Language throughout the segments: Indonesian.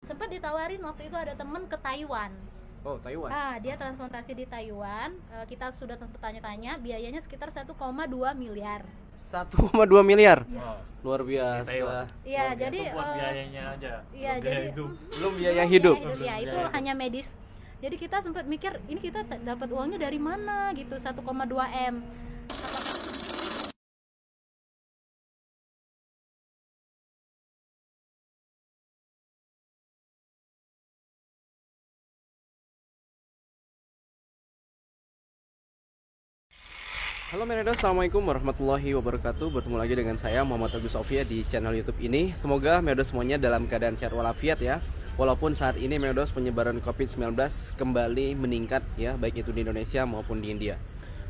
Sempat ditawarin waktu itu ada temen ke Taiwan. Oh, Taiwan. Nah, dia transplantasi di Taiwan. Kita sudah tanya-tanya, biayanya sekitar 1,2 miliar. 1,2 miliar. Wow. Luar biasa. Iya, jadi buat biayanya aja. Iya, belum jadi biaya hidup. Belum biaya hidup. Ya, itu hanya medis. Jadi kita sempat mikir, ini kita dapat uangnya dari mana gitu, 1,2 M. Halo Meredos, Assalamualaikum warahmatullahi wabarakatuh. Bertemu lagi dengan saya Muhammad Agus Sofia di channel YouTube ini. Semoga Meredos semuanya dalam keadaan sehat walafiat ya. Walaupun saat ini Meredos penyebaran COVID-19 kembali meningkat ya, baik itu di Indonesia maupun di India.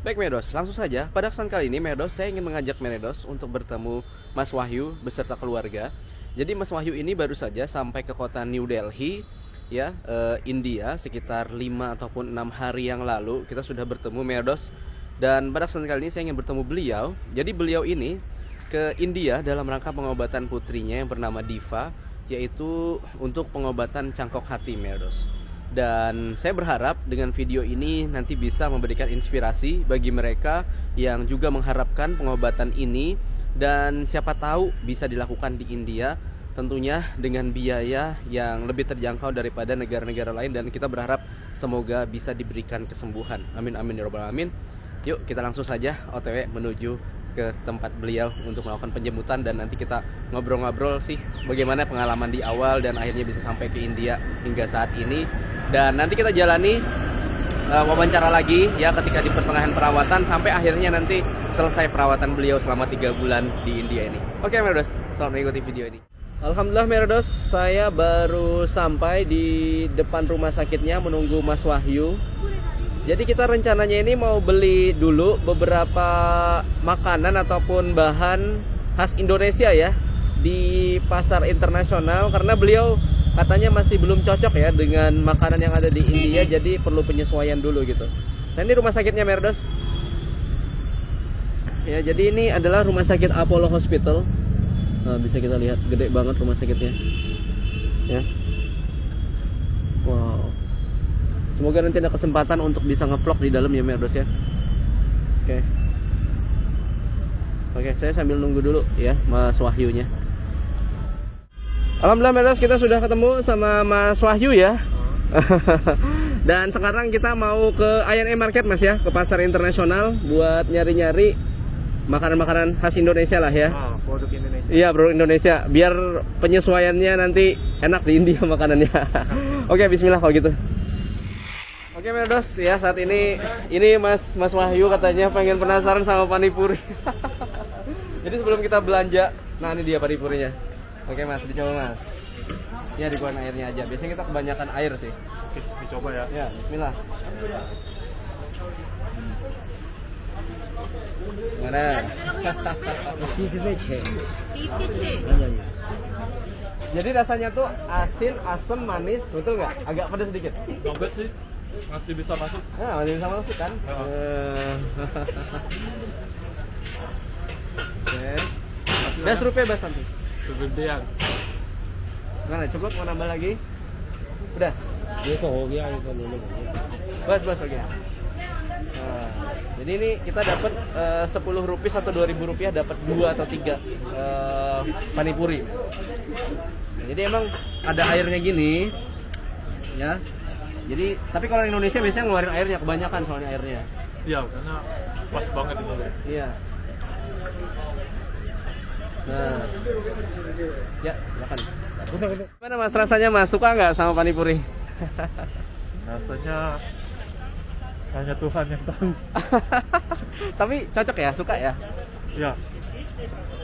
Baik Meredos, langsung saja pada kesempatan kali ini Meredos saya ingin mengajak Meredos untuk bertemu Mas Wahyu beserta keluarga. Jadi Mas Wahyu ini baru saja sampai ke kota New Delhi ya, India sekitar 5 ataupun 6 hari yang lalu. Kita sudah bertemu Meredos. Dan pada kesempatan kali ini saya ingin bertemu beliau. Jadi beliau ini ke India dalam rangka pengobatan putrinya yang bernama Diva, yaitu untuk pengobatan cangkok hati Meredos. Dan saya berharap dengan video ini nanti bisa memberikan inspirasi bagi mereka yang juga mengharapkan pengobatan ini. Dan siapa tahu bisa dilakukan di India, tentunya dengan biaya yang lebih terjangkau daripada negara-negara lain. Dan kita berharap semoga bisa diberikan kesembuhan. Amin amin ya rabbal alamin. Yuk kita langsung saja OTW menuju ke tempat beliau untuk melakukan penjemputan. Dan nanti kita ngobrol-ngobrol sih bagaimana pengalaman di awal dan akhirnya bisa sampai ke India hingga saat ini. Dan nanti kita jalani wawancara lagi ya ketika di pertengahan perawatan sampai akhirnya nanti selesai perawatan beliau selama 3 bulan di India ini. Oke Meredos, selamat mengikuti video ini. Alhamdulillah Meredos, saya baru sampai di depan rumah sakitnya menunggu Mas Wahyu. Jadi kita rencananya ini mau beli dulu beberapa makanan ataupun bahan khas Indonesia ya di pasar internasional, karena beliau katanya masih belum cocok ya dengan makanan yang ada di India, jadi perlu penyesuaian dulu gitu. Nah ini rumah sakitnya Meredos. Ya jadi ini adalah rumah sakit Apollo Hospital. Nah, bisa kita lihat gede banget rumah sakitnya. Ya. Wow. Semoga nanti ada kesempatan untuk bisa ngevlog di dalam ya Meredos ya. Oke, saya sambil nunggu dulu ya Mas Wahyunya. Alhamdulillah Meredos, kita sudah ketemu sama Mas Wahyu ya. Dan sekarang kita mau ke I&M Market Mas ya, ke pasar internasional buat nyari-nyari makanan-makanan khas Indonesia lah ya. Produk Indonesia. Iya, produk Indonesia, biar penyesuaiannya nanti enak di India makanannya. Oke, bismillah kalau gitu. Oke Meredos ya, saat ini Mas Wahyu katanya pengen penasaran sama panipuri. Jadi sebelum kita belanja, nah ini dia panipurinya. Oke Mas, dicoba Mas. Ya dikeluarin airnya aja. Biasanya kita kebanyakan air sih. Oke, dicoba ya. Ya, bismillah. Mana? Jadi rasanya tuh asin, asam, manis, betul nggak? Agak pedas sedikit. Dompet sih masih bisa masuk. Nah, masih bisa masuk kan? Oke. 10 rupiah bas nanti. Kegedean. Mana? Coba mau nambah lagi? Udah. Bas oke. Nah, jadi ini kita dapat 10 rupiah atau 2.000 rupiah dapat 2 atau 3 panipuri. Nah, jadi emang ada airnya gini, ya. Jadi tapi kalau Indonesia biasanya ngeluarin airnya, kebanyakan soalnya airnya. Iya, karena pas banget itu. Iya. Nah, ya silakan. Gimana Mas rasanya Mas? Suka nggak sama panipuri? Rasanya hanya Tuhan yang tahu. Tapi cocok ya, suka ya? Ya.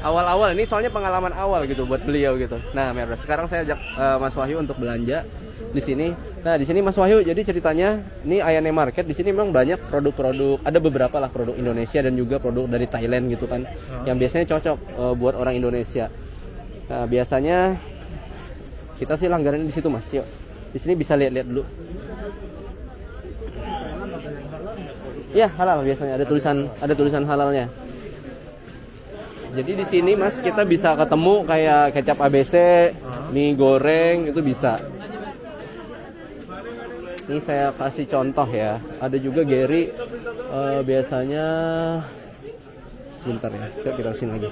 Awal-awal ini soalnya pengalaman awal gitu buat beliau gitu. Nah, Meredos, sekarang saya ajak Mas Wahyu untuk belanja di sini. Nah, di sini Mas Wahyu, jadi ceritanya ini I&M Market di sini memang banyak produk-produk, ada beberapa lah produk Indonesia dan juga produk dari Thailand gitu kan. Yang biasanya cocok buat orang Indonesia. Nah, biasanya kita sih langganan di situ Mas. Yuk. Di sini bisa lihat-lihat dulu. Ya, halal biasanya ada tulisan halalnya. Jadi di sini Mas kita bisa ketemu kayak kecap ABC, mie goreng itu bisa. Ini saya kasih contoh ya. Ada juga Gary biasanya sebentar ya. Kita sini lagi.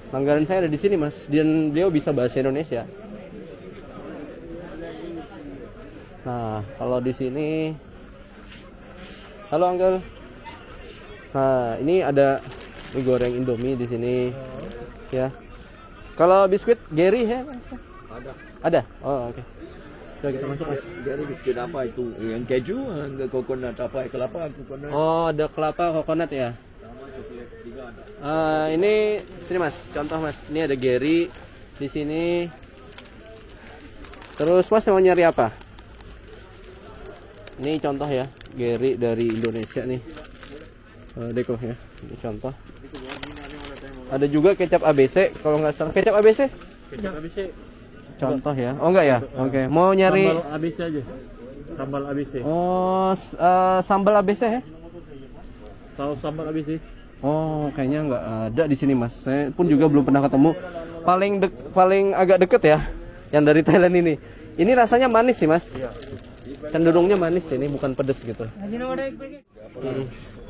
Langganan saya ada di sini Mas. Dan beliau bisa bahasa Indonesia. Nah, kalau di sini, halo Uncle. Nah, ini ada mie goreng Indomie di sini, ya. Kalau biskuit Gary ya? Ada. Oh, oke. Udah kita masuk Mas. Dari biskuit apa itu? Yang keju, enggak coconut apa? Kelapa, coconut. Oh, ada kelapa coconut ya. Ini sini Mas, contoh Mas. Ini ada Gary di sini. Terus Mas mau nyari apa? Ini contoh ya, Gary dari Indonesia nih. Deko ya, ini contoh. Ada juga kecap ABC, kalau nggak salah kecap ABC. Kecap ABC. Contoh ya. Oh enggak ya? Oke. Mau nyari Sambal ABC aja. Sambal ABC. Oh, sambal ABC ya? Saus sambal ABC. Oh, kayaknya nggak ada di sini Mas. Saya pun juga belum pernah ketemu. Paling agak deket ya, yang dari Thailand ini. Ini rasanya manis sih Mas. Iya. Cenderungnya manis ini, bukan pedes gitu.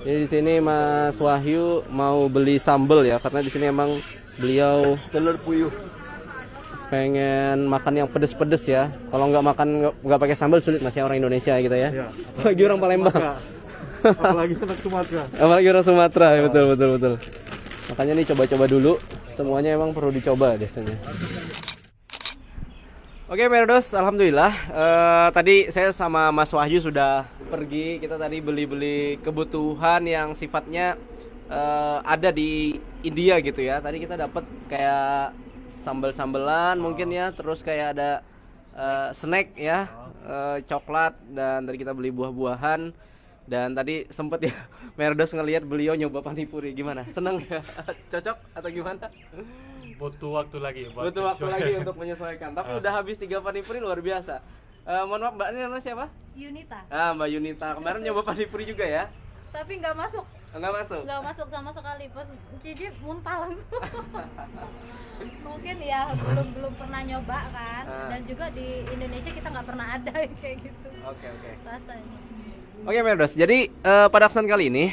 Jadi di sini Mas Wahyu mau beli sambal ya, karena di sini emang beliau Telur puyuh. pengen makan yang pedes-pedes ya. Kalau nggak makan nggak pakai sambal sulit Mas ya, orang Indonesia gitu ya. Iya. Apalagi orang Palembang. Apalagi anak Sumatera. Apalagi orang Sumatera, ya, betul. Makanya nih coba-coba dulu. Semuanya emang perlu dicoba biasanya. Oke Merdos, alhamdulillah. Tadi saya sama Mas Wahyu sudah pergi. Kita tadi beli-beli kebutuhan yang sifatnya ada di India gitu ya. Tadi kita dapat kayak sambal-sambelan mungkin ya, terus kayak ada snack ya, coklat, dan tadi kita beli buah-buahan. Dan tadi sempet ya Merdos ngelihat beliau nyoba panipuri, gimana? Seneng ya? Cocok atau gimana? Butuh waktu lagi. Butuh waktu lagi untuk menyesuaikan. Tapi udah habis 3 panipuri luar biasa. Mohon maaf Mbaknya namanya siapa? Yunita. Mbak Yunita. Kemarin nyoba panipuri juga ya? Tapi nggak masuk. Nggak masuk? Nggak masuk sama sekali. Pas Cici muntah langsung. Mungkin ya belum pernah nyoba kan. Dan juga di Indonesia kita nggak pernah ada kayak gitu. Oke. Rasanya. Oke Merdos, jadi pada kesempatan kali ini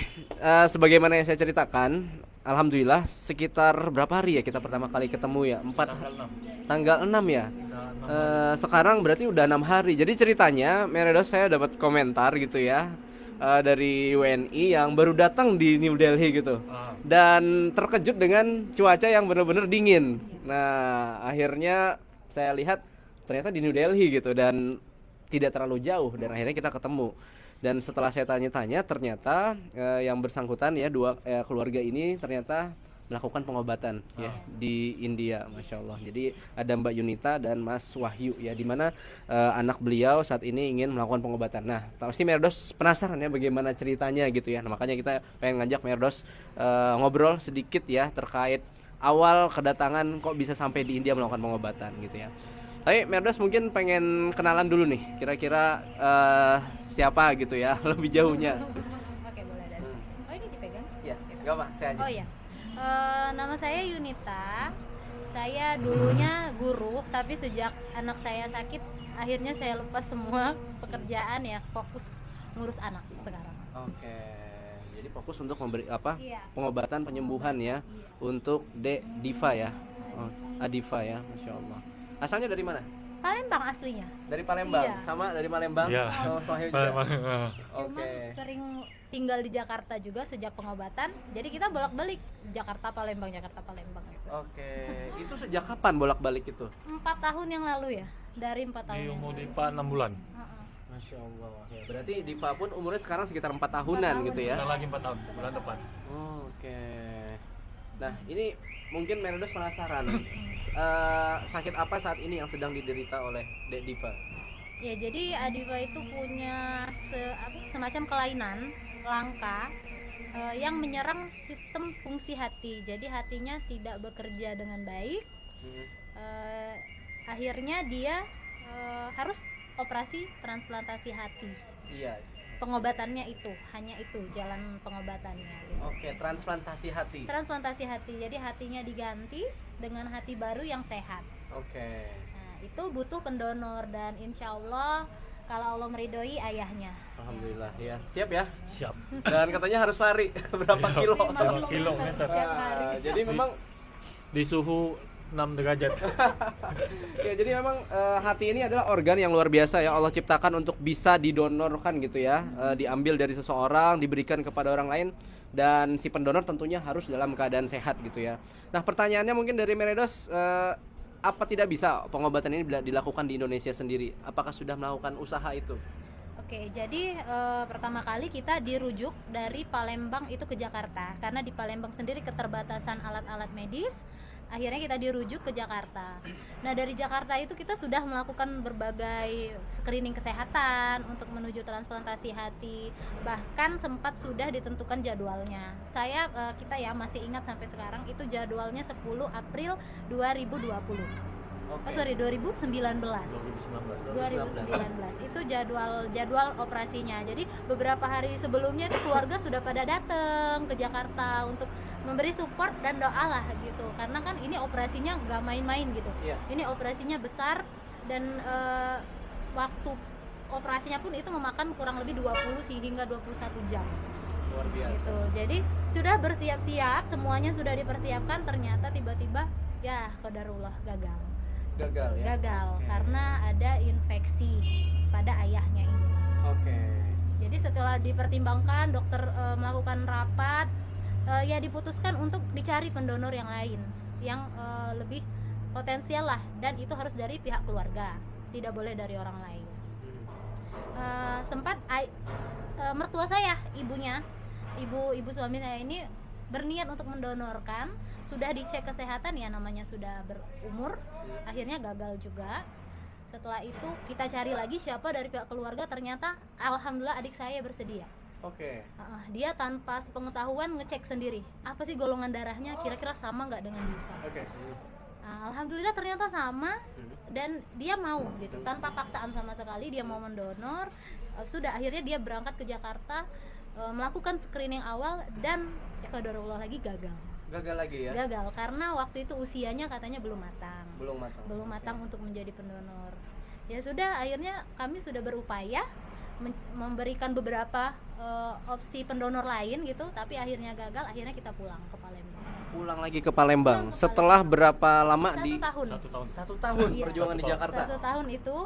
sebagaimana yang saya ceritakan, alhamdulillah sekitar berapa hari ya kita pertama kali ketemu ya? Tanggal 6 ya? Sekarang berarti udah 6 hari. Jadi ceritanya Merdos, saya dapat komentar gitu ya dari WNI yang baru datang di New Delhi gitu, dan terkejut dengan cuaca yang benar-benar dingin. Nah akhirnya saya lihat ternyata di New Delhi gitu, dan tidak terlalu jauh, dan akhirnya kita ketemu. Dan setelah saya tanya-tanya, ternyata yang bersangkutan ya, keluarga ini ternyata melakukan pengobatan ya di India, masya Allah. Jadi ada Mbak Yunita dan Mas Wahyu ya, dimana anak beliau saat ini ingin melakukan pengobatan. Nah, pasti Merdos penasaran ya bagaimana ceritanya gitu ya. Nah, makanya kita pengen ngajak Merdos ngobrol sedikit ya terkait awal kedatangan kok bisa sampai di India melakukan pengobatan gitu ya. Tapi Merdos mungkin pengen kenalan dulu nih, kira-kira siapa gitu ya, lebih jauhnya. Oke, boleh dari sini. Oh, ini dipegang? Ya, nggak apa, saya aja. Oh iya. Nama saya Yunita. Saya dulunya guru, tapi sejak anak saya sakit, akhirnya saya lepas semua pekerjaan ya, fokus ngurus anak sekarang. Oke. Jadi fokus untuk memberi Iya. pengobatan penyembuhan ya, untuk Diva ya. Adiva ya, masya Allah. Asalnya dari mana? Palembang aslinya. Dari Palembang, Iya. sama dari Palembang. Iya. Oh, Sohail juga. Cuman Oke. sering tinggal di Jakarta juga sejak pengobatan. Jadi kita bolak-balik Jakarta Palembang gitu. Oke. Itu sejak kapan bolak-balik itu? 4 tahun yang lalu ya. Dari 4 tahun. Di yang umur lalu. Dipa 6 bulan. Heeh. Masya Allah. Ya, berarti Diva pun umurnya sekarang sekitar 4 tahunan 4 tahun. gitu ya. Kita lagi 4 tahun bulan depan. Oke. Nah, ini mungkin Merdos penasaran. Sakit apa saat ini yang sedang diderita oleh Dek Diva? Ya, jadi Adiva itu punya semacam kelainan langka yang menyerang sistem fungsi hati. Jadi hatinya tidak bekerja dengan baik. Akhirnya dia harus operasi transplantasi hati. Iya. Pengobatannya itu hanya itu jalan pengobatannya gitu. Oke, transplantasi hati. Transplantasi hati, jadi hatinya diganti dengan hati baru yang sehat. Oke. Nah, itu butuh pendonor dan insya Allah kalau Allah meridhoi ayahnya. Alhamdulillah ya. Siap ya? Siap. Dan katanya harus lari berapa kilo? 5 kilometer. setiap hari. Jadi memang Di suhu 6 derajat. ya, jadi memang hati ini adalah organ yang luar biasa ya, Allah ciptakan untuk bisa didonorkan gitu ya. Diambil dari seseorang, diberikan kepada orang lain, dan si pendonor tentunya harus dalam keadaan sehat gitu ya. Nah, pertanyaannya mungkin dari Meredos, apa tidak bisa pengobatan ini dilakukan di Indonesia sendiri? Apakah sudah melakukan usaha itu? Oke, jadi pertama kali kita dirujuk dari Palembang itu ke Jakarta karena di Palembang sendiri keterbatasan alat-alat medis. Akhirnya kita dirujuk ke Jakarta. Nah, dari Jakarta itu kita sudah melakukan berbagai screening kesehatan untuk menuju transplantasi hati. Bahkan sempat sudah ditentukan jadwalnya. Kita ya masih ingat sampai sekarang itu jadwalnya 10 April 2020. Oke. 2019. 2019. Itu jadwal operasinya. Jadi beberapa hari sebelumnya itu keluarga sudah pada datang ke Jakarta untuk memberi support dan doa lah gitu. Karena kan ini operasinya nggak main-main gitu. Iya. Ini operasinya besar dan waktu operasinya pun itu memakan kurang lebih 20 hingga 21 jam. Luar biasa. Gitu. Jadi sudah bersiap-siap, semuanya sudah dipersiapkan, ternyata tiba-tiba ya qadarullah gagal. Gagal ya. Gagal Oke. karena ada infeksi pada ayahnya ini. Oke. Jadi setelah dipertimbangkan, dokter melakukan rapat, ya diputuskan untuk dicari pendonor yang lain yang lebih potensial lah, dan itu harus dari pihak keluarga, tidak boleh dari orang lain. Sempat mertua saya, ibu suami saya ini berniat untuk mendonorkan, sudah dicek kesehatan ya, namanya sudah berumur, akhirnya gagal juga. Setelah itu kita cari lagi siapa dari pihak keluarga, ternyata alhamdulillah adik saya bersedia. Oke. Dia tanpa sepengetahuan ngecek sendiri, apa sih golongan darahnya, kira-kira sama nggak dengan Diva. Oke. Alhamdulillah ternyata sama, dan dia mau gitu, tanpa paksaan sama sekali dia mau mendonor. Sudah akhirnya dia berangkat ke Jakarta, melakukan screening awal, dan qadarullah lagi gagal. Gagal lagi ya? Gagal karena waktu itu usianya katanya belum matang. Belum matang. Untuk menjadi pendonor. Ya sudah, akhirnya kami sudah berupaya memberikan beberapa opsi pendonor lain gitu, tapi akhirnya gagal. Akhirnya kita pulang ke Palembang. Pulang lagi ke Palembang. Setelah berapa lama 1 di tahun. 1 tahun. 1 tahun Iya. perjuangan di 1 tahun. Jakarta. 1 tahun itu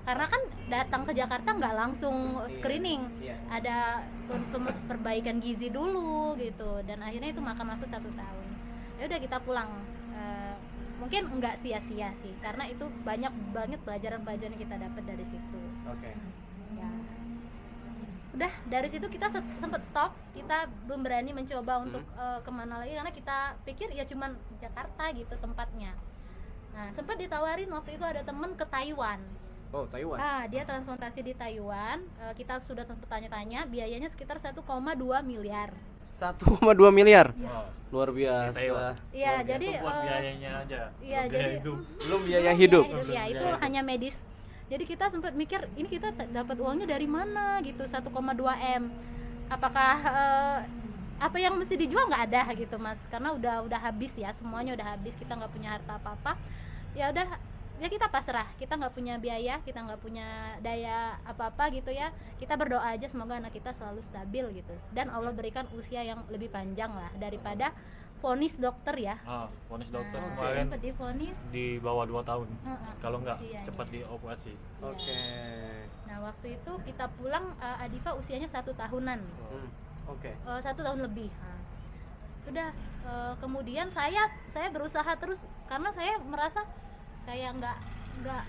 karena kan datang ke Jakarta nggak langsung screening. Iya. Ada perbaikan gizi dulu gitu, dan akhirnya itu makan waktu 1 tahun. Ya udah kita pulang. Mungkin nggak sia-sia sih, karena itu banyak banget pelajaran-pelajaran yang kita dapat dari situ. Oke. Ya. Udah dari situ kita sempat stop, kita belum berani mencoba untuk kemana lagi, karena kita pikir ya cuman Jakarta gitu tempatnya. Nah, sempat ditawarin waktu itu ada temen ke Taiwan. Oh, Taiwan. Dia transplantasi di Taiwan. Kita sudah sempat tanya-tanya, biayanya sekitar 1,2 miliar. 1,2 miliar. Wow. Luar Di biasa. Taiwan. Iya, jadi Itu buat biayanya aja. iya, Buat biaya jadi hidup. Belum biaya hidup. Ya, itu Biaya hanya medis. Jadi kita sempat mikir, ini kita dapat uangnya dari mana gitu, 1,2 M. Apakah apa yang mesti dijual, nggak ada gitu Mas, karena udah habis ya, semuanya udah habis, kita nggak punya harta apa-apa. Ya udah, ya kita pasrah, kita nggak punya biaya, kita nggak punya daya apa-apa gitu ya. Kita berdoa aja semoga anak kita selalu stabil gitu, dan Allah berikan usia yang lebih panjang lah daripada vonis dokter ya. Vonis dokter Nah, kemarin sempat divonis di bawah 2 tahun. Kalau enggak usianya. cepat dioperasi. Oke. Nah, waktu itu kita pulang, Adifa usianya 1 tahunan. Oke. 1 tahun lebih. Sudah, kemudian saya berusaha terus, karena saya merasa kayak nggak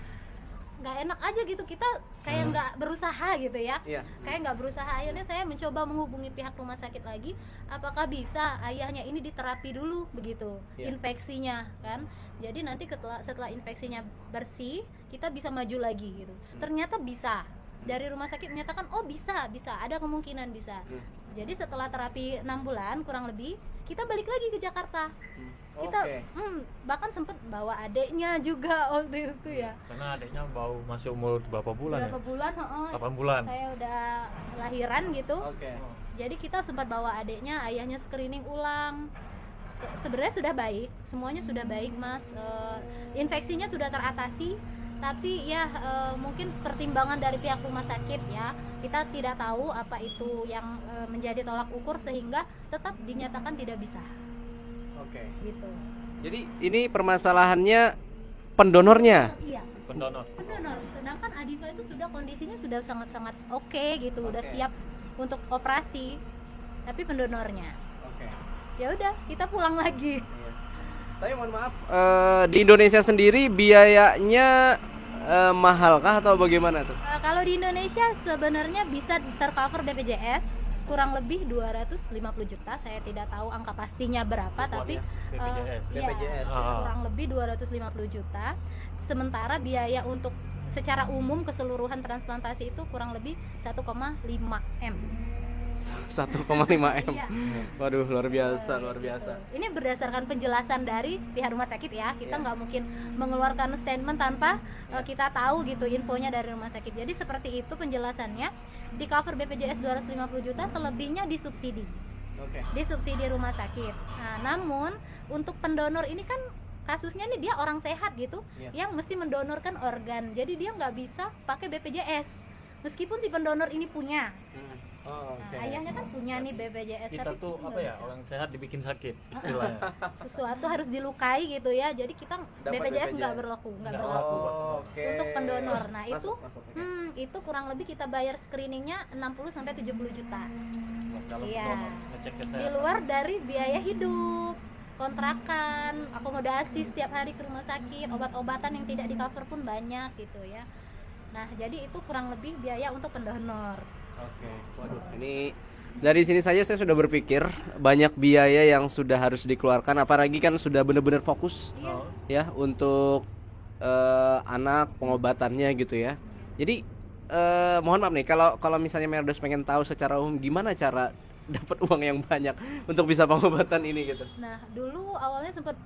enak aja gitu, kita kayak nggak berusaha gitu ya. Iya. Kayak nggak berusaha. Akhirnya saya mencoba menghubungi pihak rumah sakit lagi, apakah bisa ayahnya ini diterapi dulu begitu, Iya. infeksinya kan. Jadi nanti setelah infeksinya bersih, kita bisa maju lagi gitu. Ternyata bisa. Dari rumah sakit menyatakan, oh bisa, ada kemungkinan bisa. Jadi setelah terapi 6 bulan kurang lebih, kita balik lagi ke Jakarta. Kita Oke. bahkan sempet bawa adeknya juga waktu itu ya. Karena adiknya baru masih umur berapa bulan Berapa ya? bulan? 8 bulan. Saya udah lahiran gitu. Oke. Jadi kita sempat bawa adeknya, ayahnya screening ulang. sebenarnya sudah baik, semuanya sudah baik Mas. Infeksinya sudah teratasi, tapi ya mungkin pertimbangan dari pihak rumah sakit ya, kita tidak tahu apa itu yang menjadi tolak ukur sehingga tetap dinyatakan tidak bisa. Oke. Gitu. Jadi ini permasalahannya pendonornya. Iya. Pendonor. Pendonor. Sedangkan Adifa itu sudah kondisinya sudah sangat-sangat oke gitu, udah Oke. siap untuk operasi. Tapi pendonornya, Oke. ya udah kita pulang lagi. Iya. Tapi mohon maaf, di Indonesia sendiri biayanya mahalkah atau bagaimana tuh? Kalau di Indonesia sebenarnya bisa tercover BPJS kurang lebih 250 juta. Saya tidak tahu angka pastinya berapa, tapi BPJS. ya, BPJS, ya. kurang lebih 250 juta. Sementara biaya untuk secara umum keseluruhan transplantasi itu kurang lebih 1,5 M. 1,5 M. Iya. Waduh, luar biasa, Eh, luar gitu. biasa. Ini berdasarkan penjelasan dari pihak rumah sakit ya. Kita nggak mungkin mengeluarkan statement tanpa kita tahu gitu infonya dari rumah sakit. Jadi seperti itu penjelasannya. Di cover BPJS 250 juta, selebihnya disubsidi. Oke. Disubsidi rumah sakit. Nah, namun untuk pendonor ini kan kasusnya nih dia orang sehat gitu, Iya. yang mesti mendonorkan organ. Jadi dia nggak bisa pakai BPJS. Meskipun si pendonor ini punya. Oh, oke. Nah, ayahnya kan punya nih BPJS, Kita tapi tuh nggak apa ya, bisa. orang sehat dibikin sakit istilahnya. Sesuatu harus dilukai gitu ya, jadi kita Dapat BPJS nggak BPJS. berlaku Nggak berlaku Oh, oke. untuk pendonor. Nah itu Masuk, oke. itu kurang lebih kita bayar screeningnya 60-70 juta Kalau Iya. pendonor ngecek di kesehatan. luar dari biaya hidup, kontrakan, akomodasi setiap hari ke rumah sakit, obat-obatan yang tidak di cover pun banyak gitu ya. Nah jadi itu kurang lebih biaya untuk pendonor. Oke. Waduh, ini dari sini saja saya sudah berpikir banyak biaya yang sudah harus dikeluarkan, apalagi kan sudah benar-benar fokus Iya. Oh, ya untuk anak pengobatannya gitu ya. Jadi mohon maaf nih, kalau misalnya Merdos pengen tahu secara umum gimana cara dapat uang yang banyak untuk bisa pengobatan ini gitu. Nah dulu awalnya sempat